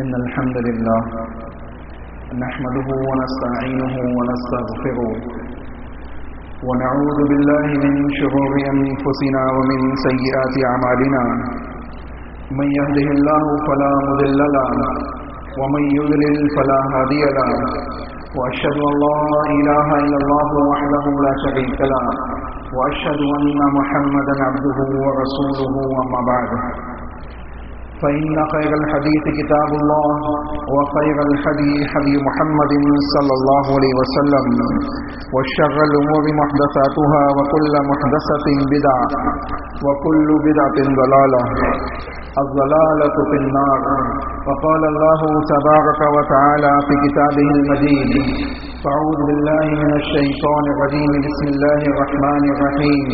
إن الحمد لله نحمده ونستعينه ونستغفره ونعوذ بالله من شرور أنفسنا ومن سيئات أعمالنا من يهده الله فلا مضل له ومن يضلل فلا هادي له وأشهد أن لا إله إلا الله وحده لا شريك له وأشهد أن محمدا عبده ورسوله أما بعد فإن خير الحديث كتاب الله وخير الهدي هدي محمد صلى الله عليه وسلم وشر الأمور محدثاتها وكل محدثة بدعة وكل بدعة ضلالة الضلالة في النار وقال الله تبارك وتعالى في كتابه المجيد فأعوذ بالله من الشيطان الرجيم بسم الله الرحمن الرحيم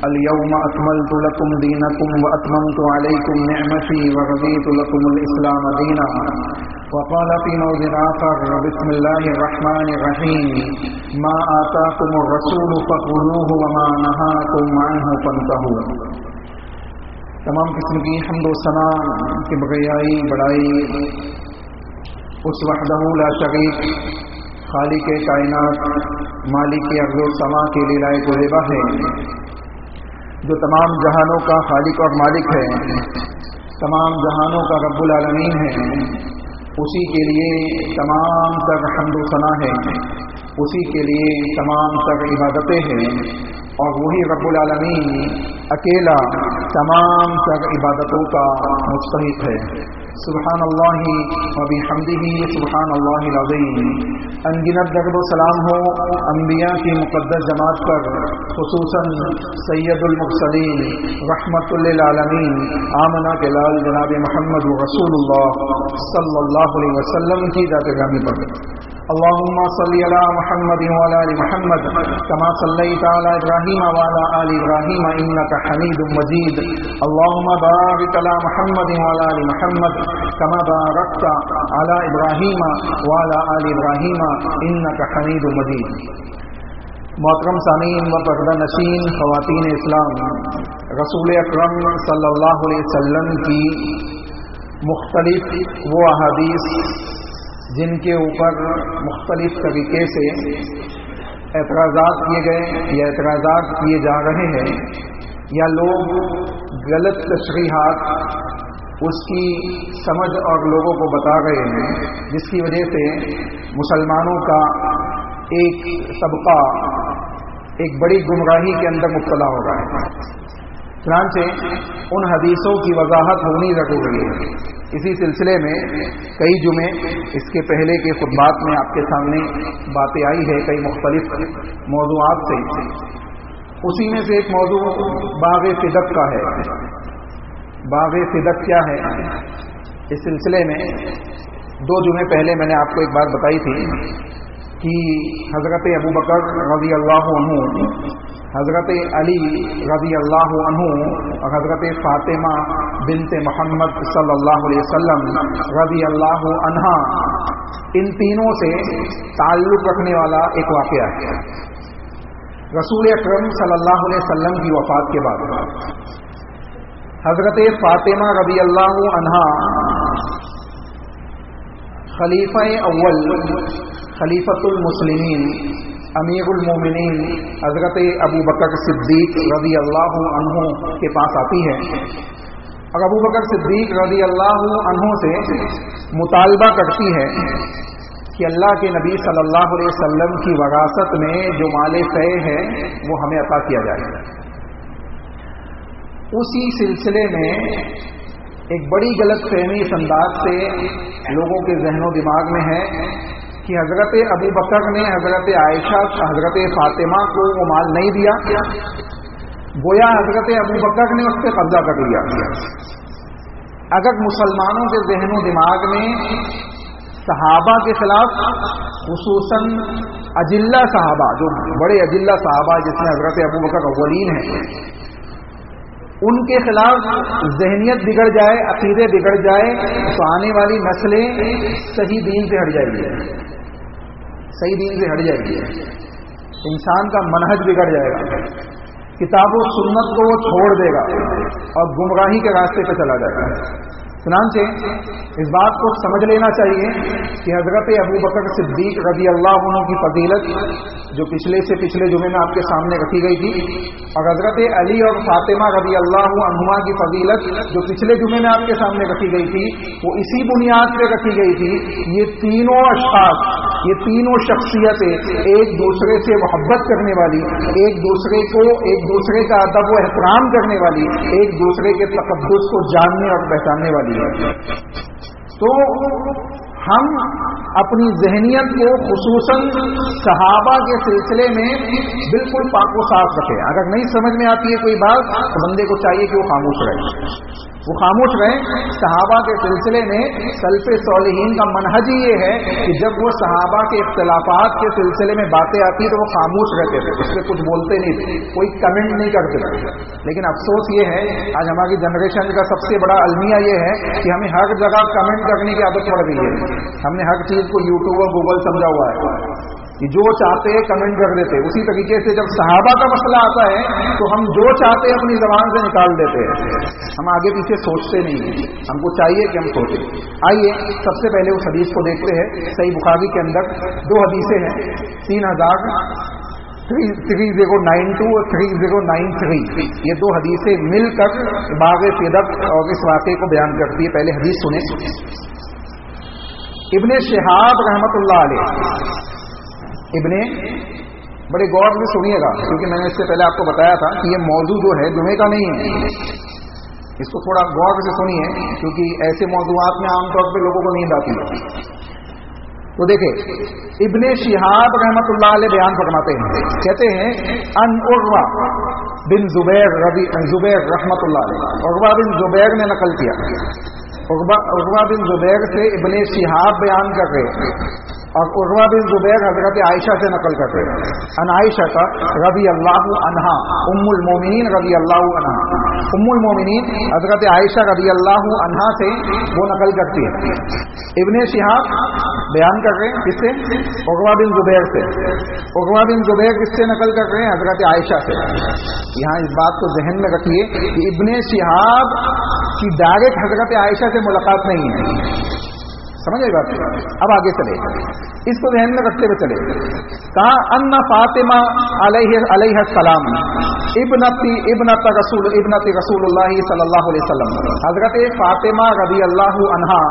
اليوم أكملت لكم دينكم وأتممت عليكم نعمتي ورضيت لكم الإسلام دينا وقال في موضع آخر بسم الله الرحمن الرحيم ما آتاكم الرسول فخذوه وما نهاكم عنه فانتهوا. تمام قسم کی حمد و ثنا کی بغیائی بڑائی اس وحدہ لا شریک خالق کائنات مالک ارض و سما کے لیے لائق و زیبا ہے، جو تمام جہانوں کا خالق اور مالک ہے، تمام جہانوں کا رب العالمین ہے. اسی کے لیے تمام تر حمد و ثنا ہے، اسی کے لیے تمام تر عبادتیں ہیں، اور وہی رب العالمین اکیلا تمام تر عبادتوں کا مستحق ہے. سبحان اللہ و بحمدہ سبحان اللہ العظیم. انگنت درود و سلام ہو انبیاء کی مقدس جماعت پر، خصوصاً سید المرسلین رحمت للعالمین آمنہ کے لال جناب محمد رسول اللہ صلی اللہ علیہ وسلم کی ذات گرامی پر. اللهم صل على محمد وعلى ال محمد كما صليت على ابراهيم وعلى ال ابراهيم انك حميد مجيد. اللهم بارك على محمد وعلى ال محمد كما باركت على ابراهيم وعلى ال ابراهيم انك حميد مجيد. محترم سامعین و پردہ نشین خواتین اسلام، رسول اکرم صلی اللہ علیہ وسلم کی مختلف وہ احادیث جن کے اوپر مختلف طریقے سے اعتراضات کیے گئے یا اعتراضات کیے جا رہے ہیں، یا لوگ غلط تشریحات اس کی سمجھ اور لوگوں کو بتا رہے ہیں، جس کی وجہ سے مسلمانوں کا ایک طبقہ ایک بڑی گمراہی کے اندر مبتلا ہو رہا ہے. چنانچہ ان حدیثوں کی وضاحت ہونی ضروری ہے. اسی سلسلے میں کئی جمعے اس کے پہلے کے خطبات میں آپ کے سامنے باتیں آئی ہے کئی مختلف موضوعات سے. اسی میں سے ایک موضوع باغ صدق کا ہے. باغ صدق کیا ہے؟ اس سلسلے میں 2 جمعے پہلے میں نے آپ کو ایک بات بتائی تھی کہ حضرت ابو بکر رضی اللہ عنہ، حضرت علی رضی اللہ عنہ اور حضرت فاطمہ بنت محمد صلی اللہ علیہ وسلم رضی اللہ عنہا، ان تینوں سے تعلق رکھنے والا ایک واقعہ ہے. رسول اکرم صلی اللہ علیہ وسلم کی وفات کے بعد حضرت فاطمہ رضی اللہ عنہا خلیفہ اول، خلیفۃ المسلمین، امیر المومنین حضرت ابو بکر صدیق رضی اللہ عنہ کے پاس آتی ہے، اور ابو بکر صدیق رضی اللہ عنہ سے مطالبہ کرتی ہے کہ اللہ کے نبی صلی اللہ علیہ وسلم کی وراثت میں جو مال فے ہے وہ ہمیں عطا کیا جائے. اسی سلسلے میں ایک بڑی غلط فہمی اس انداز سے لوگوں کے ذہن و دماغ میں ہے کہ حضرت ابو بکر نے حضرت عائشہ حضرت فاطمہ کو وہ مال نہیں دیا، گویا حضرت ابو بکر نے اس پہ قبضہ کر لیا۔ اگر مسلمانوں کے ذہن و دماغ میں صحابہ کے خلاف، خصوصاً اجلہ صحابہ، جو بڑے اجلہ صحابہ جس میں حضرت ابو بکر اولین ہیں، ان کے خلاف ذہنیت بگڑ جائے، عقیدے بگڑ جائے، تو آنے والی نسلیں صحیح دین سے ہٹ جائے گی، صحیح دین سے ہٹ جائے گی، انسان کا منہج بگڑ جائے گا، کتاب و سنت کو وہ چھوڑ دے گا اور گمراہی کے راستے پہ چلا جائے گا۔ چنانچہ اس بات کو سمجھ لینا چاہیے کہ حضرت ابو بکر صدیق رضی اللہ عنہ کی فضیلت جو پچھلے سے پچھلے جمعے میں آپ کے سامنے رکھی گئی تھی، اور حضرت علی اور فاطمہ رضی اللہ عنہما کی فضیلت جو پچھلے جمعے میں آپ کے سامنے رکھی گئی تھی، وہ اسی بنیاد پہ رکھی گئی تھی۔ یہ تینوں اشخاص، یہ تینوں شخصیتیں ایک دوسرے سے محبت کرنے والی، ایک دوسرے کا ادب و احترام کرنے والی، ایک دوسرے کے تقدس کو جاننے اور پہچاننے والی ہے۔ تو ہم اپنی ذہنیت کو خصوصاً صحابہ کے سلسلے میں بالکل پاک و صاف رکھیں۔ اگر نہیں سمجھ میں آتی ہے کوئی بات تو بندے کو چاہیے کہ وہ خاموش رہے، وہ خاموش رہے۔ صحابہ کے سلسلے میں سلف صالحین کا منہج ہی یہ ہے کہ جب وہ صحابہ کے اختلافات کے سلسلے میں باتیں آتی تو وہ خاموش رہتے تھے، اس پہ کچھ بولتے نہیں تھے، کوئی کمنٹ نہیں کرتے تھے۔ لیکن افسوس یہ ہے آج ہماری جنریشن کا سب سے بڑا المیہ یہ ہے کہ ہمیں ہر جگہ کمنٹ کرنے کی عادت پڑ گئی ہے۔ ہم نے ہر چیز کو یوٹیوب اور گوگل سمجھا ہوا ہے کہ جو چاہتے ہیں کمنٹ کر دیتے۔ اسی طریقے سے جب صحابہ کا مسئلہ آتا ہے تو ہم جو چاہتے ہیں اپنی زبان سے نکال دیتے ہیں، ہم آگے پیچھے سوچتے نہیں ہیں۔ ہم کو چاہیے کہ ہم سوچیں۔ آئیے سب سے پہلے اس حدیث کو دیکھتے ہیں۔ صحیح بخاری کے اندر دو حدیثیں ہیں، 3092 اور 3093، یہ دو حدیثیں مل کر باغ صدق اور اس واقعے کو بیان کرتی ہے۔ پہلے حدیث سنیں۔ ابن شہاب رحمۃ اللہ علیہ، بڑے غور سے سنیے گا کیونکہ میں نے اس سے پہلے آپ کو بتایا تھا کہ یہ موضوع جو ہے جمعے کا نہیں ہے، اس کو تھوڑا غور سے سنیے کیونکہ ایسے موضوعات میں عام طور پہ لوگوں کو نیند آتی ہے۔ تو دیکھیں ابن شہاب رحمۃ اللہ علیہ بیان فرماتے ہیں، کہتے ہیں ان عروہ بن زبیر رحمۃ اللہ علیہ، عروہ بن زبیر نے نقل کیا، عروہ بن زبیر سے ابن شہاب بیان کر رہے، اور عروہ بن زبیر حضرت عائشہ سے نقل کرتے ہیں، ان عائشہ کا رضی اللہ عنہا ام المومنین رضی اللہ عنہا، ام المومنین حضرت عائشہ رضی اللہ عنہا سے وہ نقل کرتی ہے۔ ابن شہاب بیان کر رہے ہیں کس سے؟ عروہ بن زبیر سے۔ عروہ بن زبیر کس سے نقل کر رہے ہیں؟ حضرت عائشہ سے۔ یہاں اس بات کو ذہن میں رکھیے کہ ابن شہاب کی ڈائریکٹ حضرت عائشہ سے ملاقات نہیں ہے، سمجھ آئی بات؟ اب آگے چلے، اس کو ذہن میں رکھتے ہوئے چلے۔ کہا ان فاطمہ علیہ السلام ابنت رسول اللہ صلی اللہ علیہ وسلم، حضرت فاطمہ رضی اللہ عنہا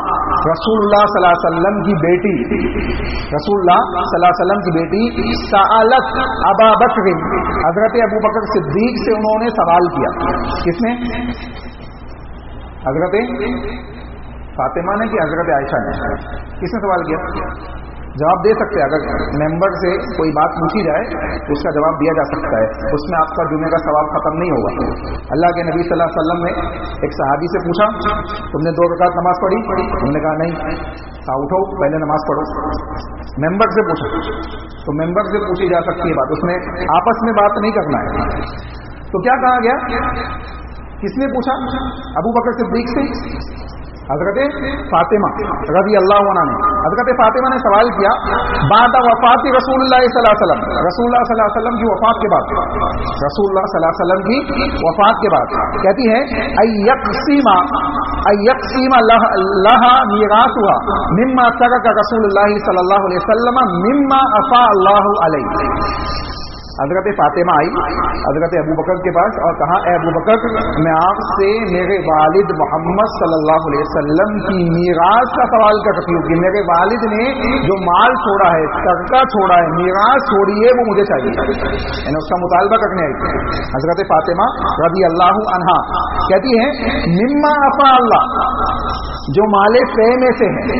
رسول اللہ صلی اللہ علیہ وسلم کی بیٹی، رسول اللہ صلی اللہ علیہ وسلم کی بیٹی سألت ابا بکر، حضرت ابو بکر صدیق سے انہوں نے سوال کیا۔ کس نے؟ حضرت فاطمہ نے کہ حضرت عائشہ نے؟ کس نے سوال کیا؟ جواب دے سکتے ہیں، اگر ممبر سے کوئی بات پوچھی جائے تو اس کا جواب دیا جا سکتا ہے، اس میں آپ کا جمعے کا ثواب ختم نہیں ہوگا۔ اللہ کے نبی صلی اللہ علیہ وسلم نے ایک صحابی سے پوچھا تم نے 2 رکعت نماز پڑھی؟ انہوں نے کہا نہیں۔ کہا اٹھو پہلے نماز پڑھو۔ ممبر سے پوچھا تو ممبر سے پوچھی جا سکتی ہے بات، اس میں آپس میں بات نہیں کرنا ہے۔ تو کیا کہا گیا؟ کس نے پوچھا؟ ابو بکر صدیق سے، حضرت فاطمہ رضی اللہ عنہ نے۔ حضرت فاطمہ نے سوال کیا بعد وفات رسول اللہ صلی اللہ علیہ وسلم، رسول اللہ صلی اللہ علیہ وسلم کی وفات کے بعد، رسول اللہ صلی اللہ علیہ وسلم کی وفات کے بعد کہتی ہے ایقسیم لها میراثها مما ترک رسول اللہ صلی اللہ علیہ وسلم مما افاء اللہ علیہ۔ حضرت فاطمہ آئی حضرت ابو بکر کے پاس اور کہا اے ابو بکر، میں آپ سے میرے والد محمد صلی اللہ علیہ وسلم کی میراث کا سوال کرتی ہوں کہ میرے والد نے جو مال چھوڑا ہے، صدقہ چھوڑا ہے، میراث چھوڑی ہے، وہ مجھے چاہیے، یعنی اس کا مطالبہ کرنے آئی تھی۔ حضرت فاطمہ رضی اللہ عنہا کہتی ہیں مما افا اللہ، جو مال فے میں سے ہے،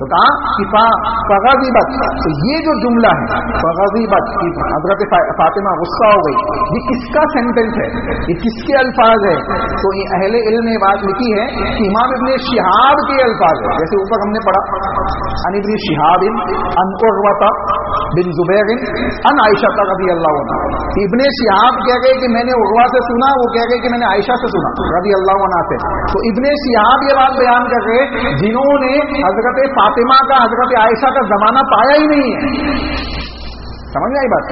تو کہا کہ فغضبت. تو یہ جو جملہ ہے فغضبت کی حضرت فاطمہ غصہ ہو گئی، یہ کس کا سینٹینس ہے، یہ کس کے الفاظ ہے؟ تو یہ اہل علم نے بات لکھی ہے کہ امام ابن شہاب کے الفاظ ہے، جیسے اوپر ہم نے پڑھا ان ابن شہاب ان عروہ بن زبیر ان عائشہ رضی اللہ عنہ. ابن شہاب کہہ گئے کہ میں نے عروہ سے سنا، وہ کہہ گئے کہ میں نے عائشہ سے سنا رضی اللہ عنہ سے. تو ابن شہاب یہ بات بیان کر رہے جنہوں نے حضرت فاطمہ کا حضرت عائشہ کا زمانہ پایا ہی نہیں ہے. سمجھ میں آئی بات؟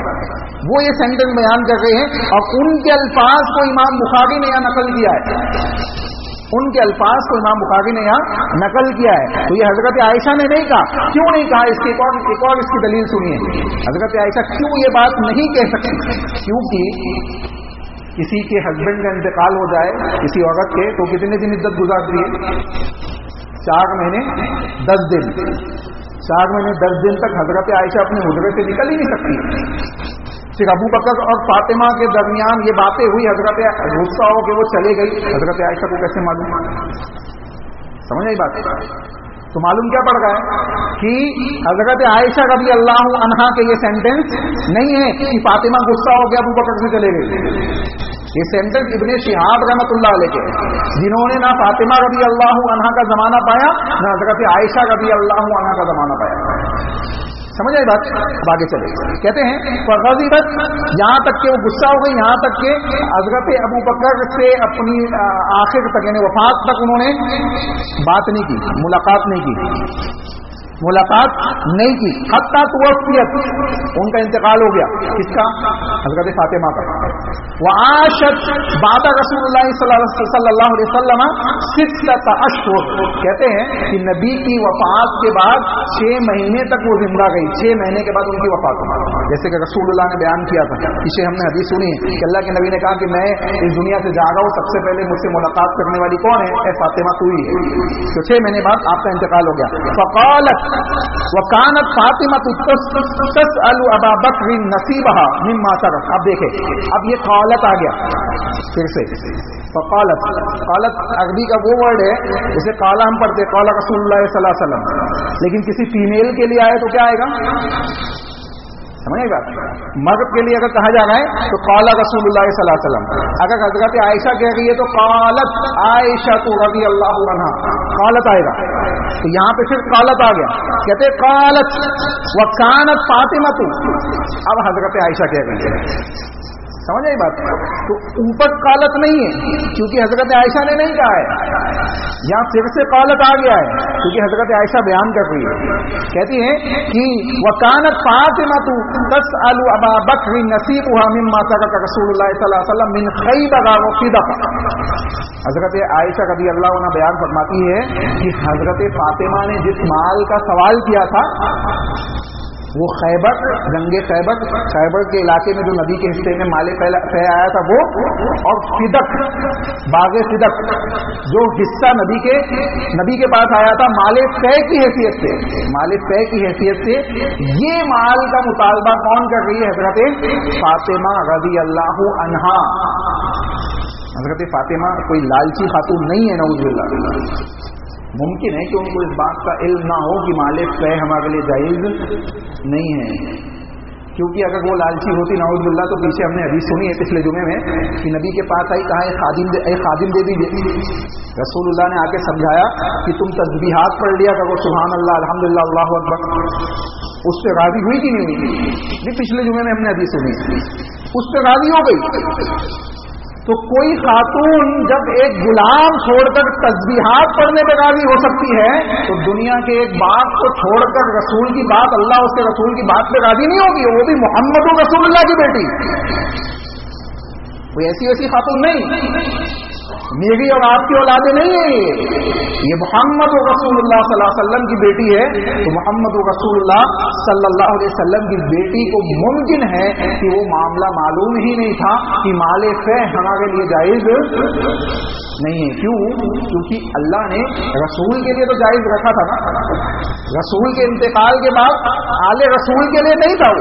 وہ یہ سینٹینس بیان کر رہے ہیں اور ان کے الفاظ کو امام بخاری نے یہاں نقل کیا ہے، ان کے الفاظ کو امام بخاری نے یہاں نقل کیا ہے. تو یہ حضرت عائشہ نے نہیں کہا. کیوں نہیں کہا؟ اس کی ایک اور اس کی دلیل سنیے. حضرت عائشہ کیوں یہ بات نہیں کہہ سکتی؟ کیونکہ کسی کے ہسبینڈ کا انتقال ہو جائے کسی عورت کے تو کتنے دن عدت گزارتی ہے؟ 4 مہینے 10 دن. 4 مہینے 10 دن تک حضرت عائشہ اپنے حجرے سے نکل ہی نہیں سکتی. پھر ابو بکر اور فاطمہ کے درمیان یہ باتیں ہوئی، حضرت غصہ ہو کہ وہ چلے گئی، حضرت عائشہ کو کیسے معلوم؟ سمجھ آئی بات؟ تو معلوم کیا پڑ رہا ہے کہ حضرت عائشہ رضی اللہ عنہا کے یہ سینٹینس نہیں ہے کہ فاطمہ غصہ ہو گیا ابو بکر سے چلے گئی. یہ سینٹینس ابن شہاب رحمۃ اللہ علیہ کے، جنہوں نے نہ فاطمہ رضی اللہ عنہا کا زمانہ پایا نہ حضرت عائشہ رضی اللہ عنہا کا زمانہ پایا. سمجھ آئی بات؟ اب آگے چلے. کہتے ہیں فغضبت، یہاں تک کہ وہ غصہ ہو گئی، یہاں تک کہ حضرت ابو بکر سے اپنی آخر تک یعنی وفات تک انہوں نے بات نہیں کی، ملاقات نہیں کی. حتیٰ توفیت، ان کا انتقال ہو گیا. کس کا؟ حضرت فاطمہ کا. وعاشت بعد رسول اللہ صلی اللہ علیہ وسلم 6 اشہر، کہتے ہیں کہ نبی کی وفات کے بعد 6 مہینے تک وہ زندہ گئی. 6 مہینے کے بعد ان کی وفات ہوئی. جیسے کہ رسول اللہ نے بیان کیا تھا، اسے ہم نے حدیث سنی کہ اللہ کے نبی نے کہا کہ میں اس دنیا سے جا رہا ہوں، سب سے پہلے مجھ سے ملاقات کرنے والی کون ہے؟ اے فاطمہ تو ہی ہے. تو 6 مہینے بعد آپ کا انتقال ہو گیا. فقالت وکانت فاطمہ تسأل ابا بکر نصیبها مما ترک. اب دیکھیں، اب یہ قالت آ گیا پھر سے. فقالت، قالت عربی کا وہ ورڈ ہے جسے قالا ہم پڑھتے قال رسول اللہ صلی اللہ علیہ وسلم، لیکن کسی فیمیل کے لیے آئے تو کیا آئے گا؟ سمجھے گا؟ مرد کے لیے اگر کہا جا رہا ہے تو قال رسول اللہ صلی اللہ علیہ وسلم. اگر حضرت عائشہ کہہ رہی ہے تو قالت عائشہ رضی اللہ عنہا، قالت آئے گا. تو یہاں پہ صرف قالت آ گیا. کہتے قالت وکانت فاطمہ، اب حضرت عائشہ کہہ رہی ہے. سمجھ آئی بات؟ تو اوپر قالت نہیں ہے کیونکہ حضرت عائشہ نے نہیں کہا ہے، یہاں پھر سے قالت آ گیا ہے کیونکہ حضرت عائشہ بیان کر رہی ہے. کہتی ہیں کہ وکانت فاطمہ تسأل ابا بکر نصیبها مما ترک رسول اللہ صلی اللہ علیہ وسلم من خیبر وفدق. حضرت عائشہ رضی اللہ عنہ بیان فرماتی ہے کہ حضرت فاطمہ نے جس مال کا سوال کیا تھا وہ خیبر، جنگ خیبر کے علاقے میں جو نبی کے حصے میں مال طے آیا تھا وہ، اور فدق، باغ فدق جو حصہ نبی کے پاس آیا تھا مال طے کی حیثیت سے. مال طے کی حیثیت سے یہ مال کا مطالبہ کون کر رہی ہے؟ حضرت فاطمہ رضی اللہ عنہا. حضرت فاطمہ کوئی لالچی خاتون نہیں ہے، نعوذ باللہ. ممکن ہے کہ ان کو اس بات کا علم نہ ہو کہ مال طے ہمارے لیے جائز نہیں ہے، کیونکہ اگر وہ لالچی ہوتی نعوذ باللہ تو پیچھے ہم نے حدیث سنی ہے پچھلے جمعے میں کہ نبی کے پاس آئی، کہا خادم دے دیجیے. رسول اللہ نے آ کے سمجھایا کہ تم تسبیحات پڑھ لیا کرو، سبحان اللہ، الحمدللہ، اللہ اکبر. اس پہ راضی ہوئی کہ نہیں ہوئی؟ پچھلے جمعے میں ہم نے حدیث سنی، اس پہ راضی ہو گئی. تو کوئی خاتون جب ایک غلام چھوڑ کر تسبیحات پڑھنے پہ راضی ہو سکتی ہے تو دنیا کے ایک بات کو چھوڑ کر رسول کی بات، اللہ اس کے رسول کی بات پہ راضی نہیں ہوگی، وہ بھی محمد رسول اللہ کی بیٹی. کوئی ایسی ویسی خاتون نہیں، میری اور آپ کی اولادیں نہیں ہیں، یہ محمد رسول اللہ صلی اللہ علیہ وسلم کی بیٹی ہے. تو محمد رسول اللہ صلی اللہ علیہ وسلم کی بیٹی کو ممکن ہے کہ وہ معاملہ معلوم ہی نہیں تھا کہ مال فے ہمارے لیے جائز نہیں ہے. کیوں؟ کیونکہ اللہ نے رسول کے لیے تو جائز رکھا تھا نا، رسول کے انتقال کے بعد آل رسول کے لیے نہیں تھا وہ.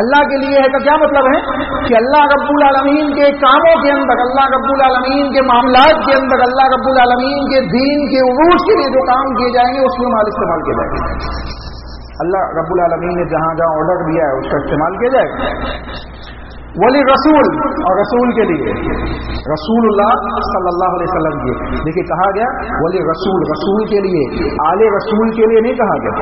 اللہ کے لیے ہے کا کیا مطلب ہے کہ اللہ رب العالمین کے کاموں کے اندر، اللہ رب العالمین کے معاملات کے اندر، اللہ رب العالمین کے دین کے عروج کے لیے جو کام کیے جائیں گے اس میں مال استعمال کیا جائے گا. اللہ رب العالمین نے جہاں جہاں آرڈر دیا ہے اس کا استعمال کیا جائے گا. ولی رسول، اور رسول کے لیے، رسول اللہ صلی اللہ علیہ وسلم کے دیکھیے کہا گیا ولی رسول، رسول کے لیے، آل رسول کے لیے نہیں کہا گیا،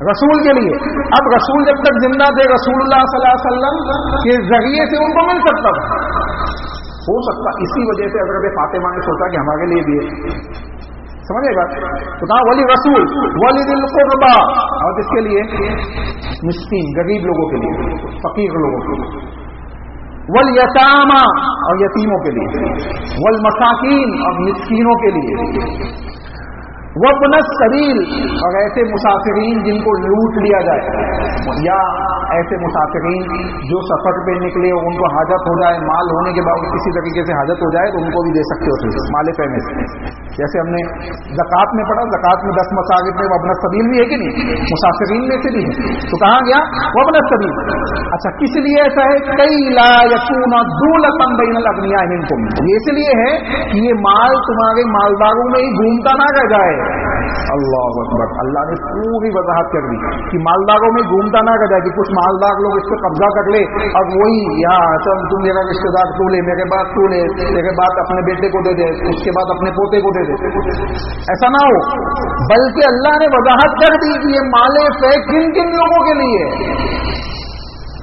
رسول کے لیے. اب رسول جب تک زندہ تھے رسول اللہ صلی اللہ علیہ وسلم کے ذریعے سے ان کو مل سکتا تھا، ہو سکتا اسی وجہ سے حضرت فاطمہ نے سوچا کہ ہمارے لیے بھی ہے. سمجھے گا؟ تو کہا ولی رسول، ولی ذی القربا، اور کس کے لیے؟ مسکین، غریب لوگوں کے لیے، فقیر لوگوں کے لیے. والیتاما، اور یتیموں کے لیے. والمساکین، اور مسکینوں کے لیے. وابن السبیل، اور ایسے مسافرین جن کو لوٹ لیا جائے، یا ایسے مسافرین جو سفر پہ نکلے اور ان کو حاجت ہو جائے، مال ہونے کے باوجود کسی طریقے سے حاجت ہو جائے تو ان کو بھی دے سکتے ہو مال پیمے سے. جیسے ہم نے زکوٰۃ میں پڑھا، زکوٰۃ میں 10 مساجد میں وابن السبیل بھی ہے کہ نہیں، مسافرین میں سے بھی ہے. تو کہاں گیا وابن السبیل. اچھا کس لیے ایسا ہے؟ کئی لا یکون دولۃ بین الاغنیاء منکم، یہ اس لیے ہے کہ یہ مال تمہارے مالداروں میں ہی گھومتا نہ رہ جائے. اللہ اکبر، اللہ نے پوری وضاحت کر دی کہ مالداروں میں گھومتا نہ رہ جائے کہ کچھ مالدار لوگ اس پہ قبضہ کر لے، اب وہی یہاں چل تم میرا رشتے دار تو لے، میرے بعد تو لے، میرے بعد اپنے بیٹے کو دے دے، اس کے بعد اپنے پوتے کو دے دے. ایسا نہ ہو، بلکہ اللہ نے وضاحت کر دی کہ یہ مال فے کن کن لوگوں کے لیے.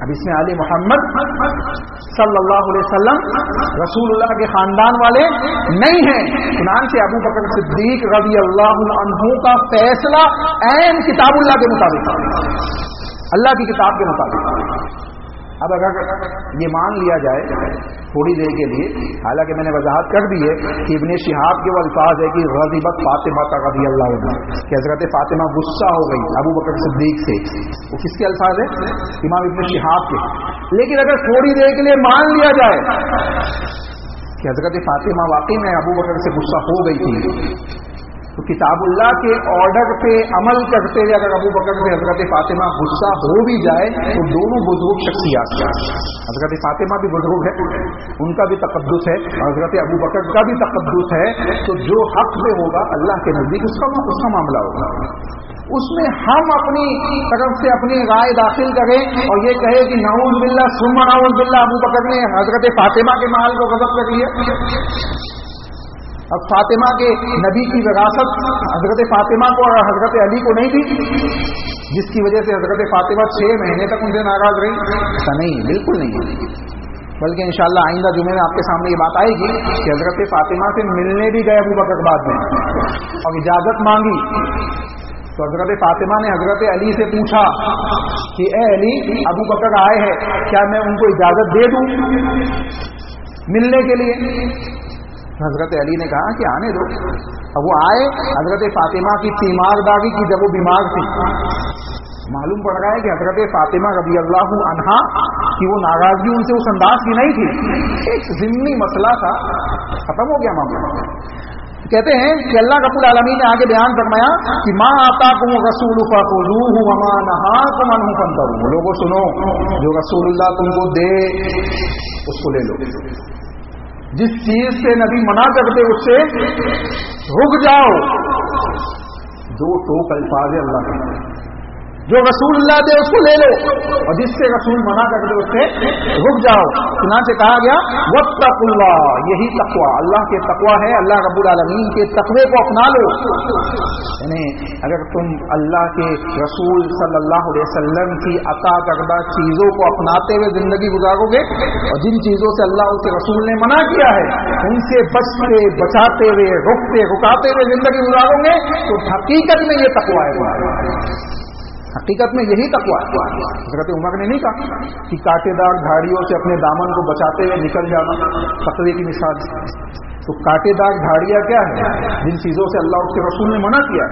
اب اس میں آل محمد صلی اللہ علیہ وسلم رسول اللہ کے خاندان والے نہیں ہیں. چنانچہ ابو بکر صدیق رضی اللہ عنہ کا فیصلہ عین کتاب اللہ کے مطابق، اللہ کی کتاب کے مطابق. اب اگر یہ مان لیا جائے تھوڑی دیر کے لیے، حالانکہ میں نے وضاحت کر دی ہے کہ ابن شہاب کے وہ الفاظ ہے کہ غضبت فاطمہ رضی اللہ عنہ، کہ حضرت فاطمہ غصہ ہو گئی ابو بکر صدیق سے. وہ کس کے الفاظ ہے؟ امام ابن شہاب کے. لیکن اگر تھوڑی دیر کے لیے مان لیا جائے کہ حضرت فاطمہ واقعی میں ابو بکر سے غصہ ہو گئی تھی، تو کتاب اللہ کے آرڈر پہ عمل کرتے ہوئے اگر ابو بکر سے حضرت فاطمہ غصہ ہو بھی جائے تو دونوں بزرگ شخصیات، حضرت فاطمہ بھی بزرگ ہے، ان کا بھی تقدس ہے، اور حضرت ابو بکر کا بھی تقدس ہے، تو جو حق میں ہوگا اللہ کے نزدیک اس کا معاملہ ہوگا. اس میں ہم اپنی طرف سے اپنی رائے داخل کریں اور یہ کہے کہ نعوذ باللہ ثم نعوذ باللہ ابو بکر نے حضرت فاطمہ کے مال کو غصب کر لیا. اب فاطمہ کے نبی کی وراثت حضرت فاطمہ کو اور حضرت علی کو نہیں تھی، جس کی وجہ سے حضرت فاطمہ 6 مہینے تک ان سے ناراض رہی؟ ایسا نہیں، بالکل نہیں. بلکہ انشاءاللہ آئندہ جمعے میں آپ کے سامنے یہ بات آئے گی کہ حضرت فاطمہ سے ملنے بھی گئے ابو بکر بعد میں اور اجازت مانگی. تو حضرت فاطمہ نے حضرت علی سے پوچھا کہ اے علی، ابو بکر آئے ہیں، کیا میں ان کو اجازت دے دوں ملنے کے لیے؟ حضرت علی نے کہا کہ آنے دو. اب وہ آئے، حضرت فاطمہ کی تیمارداری کی جب وہ بیمار تھی، معلوم پڑ رہا ہے کہ حضرت فاطمہ رضی اللہ عنہا کی وہ ناراضگی ان سے اس انداز کی نہیں تھی، ایک ضمنی مسئلہ تھا، ختم ہو گیا معاملہ. کہتے ہیں کہ اللہ رب العالمین نے آگے بیان فرمایا کہ ما آتاکم الرسول فخذوہ وما نہاکم عنہ فانتہوا. لوگوں سنو، جو رسول اللہ تم کو دے اس کو لے لو، جس چیز سے نبی منع کرتے اس سے رک جاؤ. 2 ٹوک الفاظ اللہ کے، جو رسول اللہ دے اس کو لے لو اور جس سے رسول منع کرتے اس سے رک جاؤ. چنانچہ کہا گیا واتقوا اللہ، یہی تقوی، اللہ کے تقوی ہے، اللہ رب العالمین کے تقوی کو اپنا لو. یعنی اگر تم اللہ کے رسول صلی اللہ علیہ وسلم کی عطا کردہ چیزوں کو اپناتے ہوئے زندگی گزارو گے اور جن چیزوں سے اللہ اس کے رسول نے منع کیا ہے ان سے بچتے بچاتے ہوئے رکاتے ہوئے زندگی گزارو گے تو حقیقت میں یہ تقوی ہے. حقیقت میں یہی تقوی ہے. حضرت عمر نے نہیں کہا کہ کانٹے دار جھاڑیوں سے اپنے دامن کو بچاتے ہوئے نکل جانا، تقوی کی مثال. تو کانٹے دار جھاڑیاں کیا ہے؟ جن چیزوں سے اللہ اس کے رسول نے منع کیا،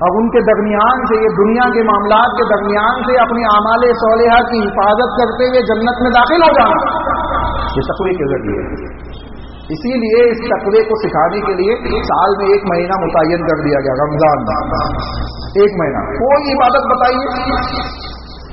اب ان کے درمیان سے، یہ دنیا کے معاملات کے درمیان سے اپنی اعمال صالحہ کی حفاظت کرتے ہوئے جنت میں داخل ہو جانا، یہ تقوی کے ذریعے ہے. اسی لیے اس تقوی کو سکھانے کے لیے سال میں 1 مہینہ متعین کر دیا گیا، رمضان 1 مہینہ. کوئی عبادت بتائیے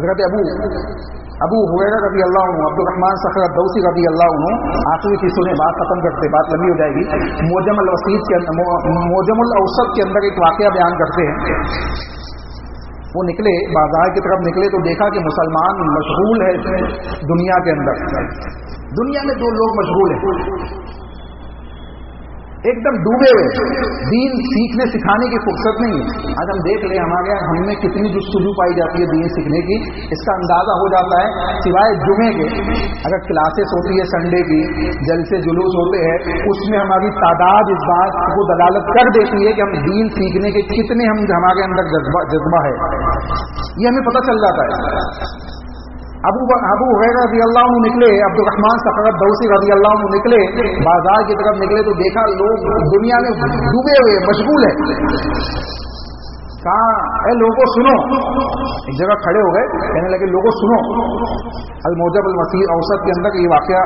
حضرت ابو ہریرہ رضی اللہ عنہ، عبد الرحمن صخر الدوسی رضی اللہ عنہ، آخری کی سنیں بات ختم کرتے، بات لمبی ہو جائے گی، موجم الاوسط کے اندر ایک واقعہ بیان کرتے ہیں. وہ نکلے بازار کی طرف نکلے تو دیکھا کہ مسلمان مشغول ہے دنیا کے اندر. دنیا میں دو لوگ مشغول ہیں، ایک دم ڈوبے ہوئے، دین سیکھنے سکھانے کی فرصت نہیں ہے. آج ہم دیکھ لیں ہمارے یہاں ہم میں کتنی جستجو پائی جاتی ہے دین سیکھنے کی، اس کا اندازہ ہو جاتا ہے. سوائے جمعے کے اگر کلاسز ہوتی ہے سنڈے کی، جلسے جلوس ہوتے ہیں، اس میں ہماری تعداد اس بات کو دلالت کر دیتی ہے کہ ہم دین سیکھنے کے کتنے ہمارے اندر جذبہ ہے، یہ ہمیں پتہ چل جاتا ہے. ابو ہریرہ رضی اللہ عنہ نکلے، عبد الرحمن صخر الدوسی رضی اللہ عنہ نکلے، بازار کی طرف نکلے تو دیکھا لوگ دنیا میں ڈوبے ہوئے مشغول ہیں. کہا اے لوگوں سنو، ایک جگہ کھڑے ہو گئے، کہنے لگے لوگوں سنو. الموجب المسیح اوسط کے اندر یہ واقعہ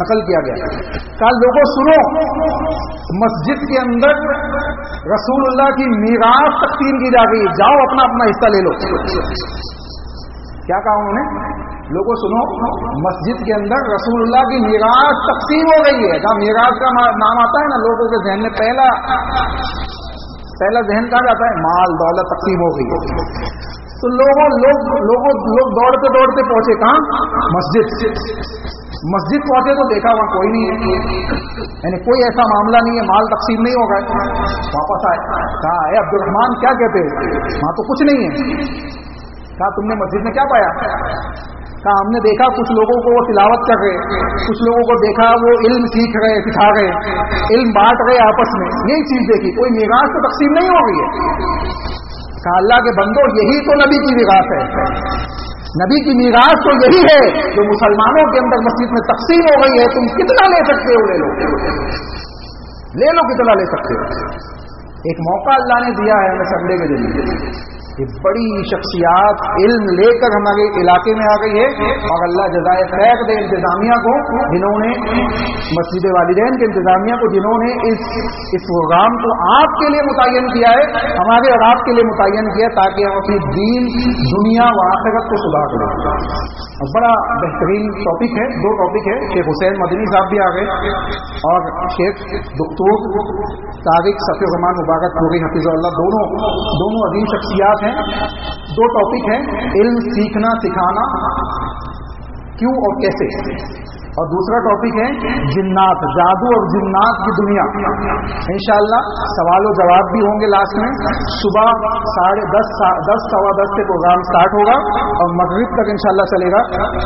نقل کیا گیا. کہا لوگوں سنو، مسجد کے اندر رسول اللہ کی میراث تقسیم کی جا گئی، جاؤ اپنا اپنا حصہ لے لو. کیا کہا انہوں نے؟ لوگوں سنو، مسجد کے اندر رسول اللہ کی میراث تقسیم ہو گئی ہے. کہا میراث کا نام آتا ہے نا لوگوں کے ذہن میں پہلا ذہن کہا جاتا ہے مال دولت تقسیم ہو گئی ہے. تو لوگ دوڑتے دوڑتے پہنچے کہاں؟ مسجد پہنچے تو دیکھا وہاں کوئی نہیں ہے، یعنی کوئی ایسا معاملہ نہیں ہے، مال تقسیم نہیں ہوگا. واپس آئے، کہا اے عبد الرحمان کیا کہتے ہیں؟ وہاں تو کچھ نہیں ہے. کہا تم نے مسجد میں کیا پایا؟ کہا ہم نے دیکھا کچھ لوگوں کو وہ تلاوت کر رہے، کچھ لوگوں کو دیکھا وہ علم سیکھ رہے، سکھا رہے، علم بانٹ رہے آپس میں، یہی چیز دیکھی، کوئی میراث تو تقسیم نہیں ہو رہی ہے. کہا اللہ کے بندو یہی تو نبی کی میراث ہے، نبی کی میراث تو یہی ہے جو مسلمانوں کے اندر مسجد میں تقسیم ہو گئی ہے. تم کتنا لے سکتے ہو لے لو کتنا لے سکتے ہو. ایک موقع اللہ نے دیا ہے ہمیں سنڈے کے ذریعے، یہ بڑی شخصیات علم لے کر ہمارے علاقے میں آ گئی ہے، اور اللہ جزائے خیر دے انتظامیہ کو، جنہوں نے مسجد والدین کے انتظامیہ کو، جنہوں نے اس پروگرام کو آپ کے لیے متعین کیا ہے، ہمارے اور آپ کے لیے متعین کیا ہے، تاکہ ہم اپنی دین دنیا و آخرت کو سدھار لیں. بڑا بہترین ٹاپک ہے، دو ٹاپک ہے. شیخ حسین مدنی صاحب بھی آ گئے اور شیخ دکتور طارق صفی الرحمان مبارک پوری حفظ اللہ، دونوں عظیم شخصیات ہیں. دو ٹاپک ہیں، علم سیکھنا سکھانا کیوں اور کیسے، اور دوسرا ٹاپک ہے جنات، جادو اور جنات کی دنیا. انشاءاللہ سوال و جواب بھی ہوں گے لاسٹ میں. صبح 10:30 سوا 10 سے پروگرام سٹارٹ ہوگا اور مغرب تک انشاءاللہ چلے گا.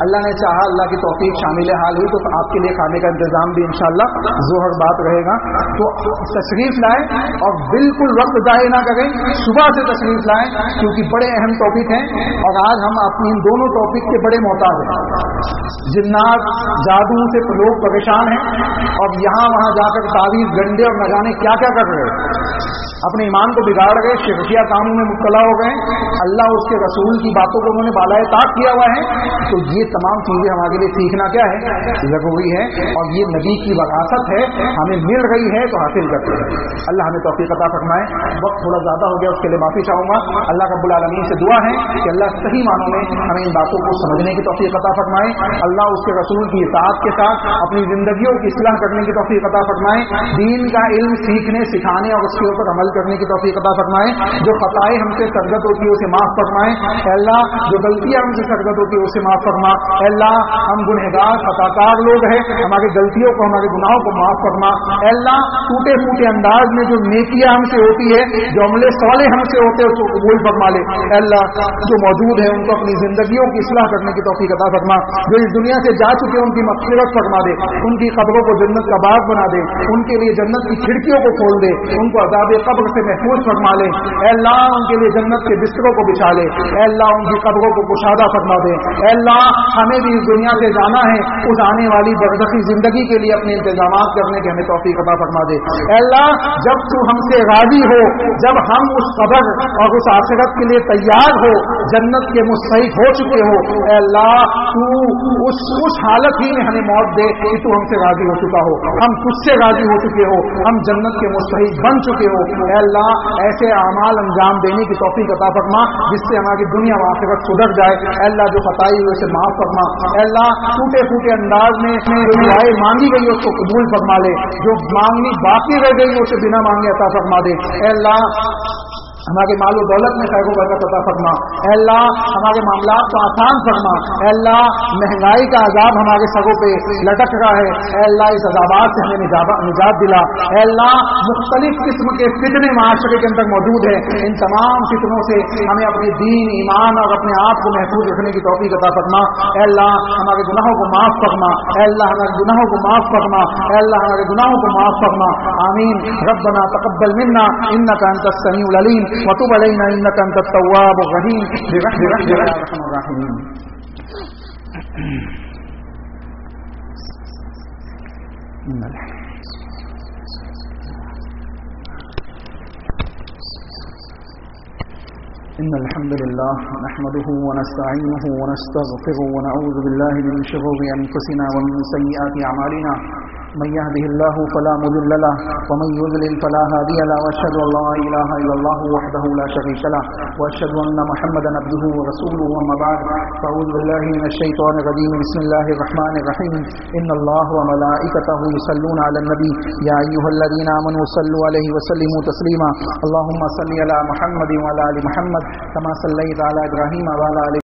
اللہ نے چاہا، اللہ کی توفیق شامل حال ہوئی تو آپ کے لیے کھانے کا انتظام بھی انشاءاللہ ظہر بعد رہے گا. تو تشریف لائیں اور بالکل وقت ضائع نہ کریں، صبح سے تشریف لائیں کیونکہ بڑے اہم ٹاپک ہیں اور آج ہم اپنی ان دونوں ٹاپک کے بڑے محتاج ہیں. جنات جادو سے لوگ پریشان ہیں اور یہاں وہاں جا کر تعویذ گنڈے اور نہ جانے کیا کیا کر رہے ہیں، اپنے ایمان کو بگاڑ گئے، شرکیہ کاموں میں مبتلا ہو گئے، اللہ اس کے رسول کی باتوں کو انہوں نے بالائے طاق کیا ہوا ہے. تو یہ تمام چیزیں ہمارے لیے سیکھنا کیا ہے، ضروری ہے، اور یہ نبی کی وراثت ہے، ہمیں مل رہی ہے تو حاصل کرتے ہیں. اللہ ہمیں توفیق عطا فرمائے. وقت تھوڑا زیادہ ہو گیا، اس کے لیے معافی چاہوں گا. اللہ رب العالمین سے دعا ہے کہ اللہ صحیح معنوں میں ہمیں ان باتوں کو سمجھنے کی توفیق عطا فرمائے. اللہ اس کے رسول کی اطاعت کے ساتھ اپنی زندگیوں کی اصلاح کرنے کی توفیق عطا فرمائے. دین کا علم سیکھنے سکھانے اور اس کے اوپر عمل کرنے کی توفیق عطا فرمائے. جو خطائیں ہم سے سرزد ہوتی ہے اسے معاف فرمائے. اے اللہ جو غلطیاں ہم سے سرزد ہوتی ہے اسے معاف فرما. اے اللہ ہم گنہگار خطاکار لوگ ہیں، ہماری غلطیوں کو ہمارے گناہوں کو معاف فرما. اے اللہ ٹوٹے پھوٹے انداز میں جو نیکیاں ہم سے ہوتی ہے، جو عمل صالح ہم سے ہوتے ہیں اس کو قبول فرما لے. اے اللہ جو موجود ہے ان کو اپنی زندگیوں کی اصلاح کرنے کی توفیق عطا فرما. جو اس دنیا سے جا چکے ان کی مغفرت فرما دے، ان کی قبروں کو جنت کا باغ بنا دے، ان کے لیے جنت کی کھڑکیوں کو کھول دے، ان کو عذاب قبر سے محفوظ فرما لے. اے اللہ ان کے لیے جنت کے بستروں کو بچھا لے. اے اللہ ان کی قبروں کو کشادہ فرما دے. اے اللہ ہمیں بھی اس دنیا سے جانا ہے، اس آنے والی برزخی زندگی کے لیے اپنے انتظامات کرنے کے ہمیں توفیق عطا فرما دے. اے اللہ جب تو ہم سے راضی ہو، جب ہم اس قبر اور اس آخرت کے لیے تیار ہو، جنت کے مستحق ہو چکے ہو، اے اللہ تو اس حالت ہی میں ہمیں موت دے کہ تو ہم سے راضی ہو چکا ہو، ہم تجھ سے راضی ہو چکے ہو، ہم جنت کے مستحق بن چکے ہو۔ اے اللہ ایسے اعمال انجام دینے کی توفیق عطا فرما جس سے ہماری دنیا و آخرت سدھر جائے۔ اے اللہ جو خطائی ہوئے اسے معاف فرما۔ اے اللہ ٹوٹے پھوٹے انداز میں جو دعائیں مانگی گئی اس کو قبول فرما لے، جو مانگنی باقی رہ گئی اسے بنا مانگے عطا فرما دے۔ اے اللہ ہمارے مال و دولت میں خیر و برکت عطا فرما۔ اے اللہ ہمارے معاملات کو آسان فرما۔ اے اللہ مہنگائی کا عذاب ہمارے سروں پہ لٹک رہا ہے، اے اللہ اس عذابات سے ہمیں نجات دلا۔ اے اللہ مختلف قسم کے فتنے معاشرے کے اندر موجود ہیں، ان تمام فتنوں سے ہمیں اپنے دین ایمان اور اپنے آپ کو محفوظ رکھنے کی توفیق عطا فرما۔ اے اللہ ہمارے گناہوں کو معاف فرما۔ اے اللہ ہمارے گناہوں کو معاف فرما۔ اے اللہ ہمارے گناہوں کو معاف فرما۔ آمین۔ ربنا تقبل منا انك انت السميع العليم وتب علينا انك انت التواب الرحيم برحمتك يا ارحم الراحمين۔ إن الحمد لله نحمده ونستعينه ونستغفره ونعوذ بالله من شرور أنفسنا ومن سيئات أعمالنا من يهده الله فلا مضل له ومن يضلل فلا هادي له وأشهد أن لا إله إلا الله وحده لا شريك له وأشهد أن محمدا عبده ورسوله أما بعد فأعوذ بالله من الشيطان الرجيم بسم الله الرحمن الرحيم إن الله وملائكته يصلون على النبي يا أيها الذين آمنوا صلوا عليه وسلموا تسليما اللهم صل على محمد وعلى آل محمد كما صليت على إبراهيم وعلى آل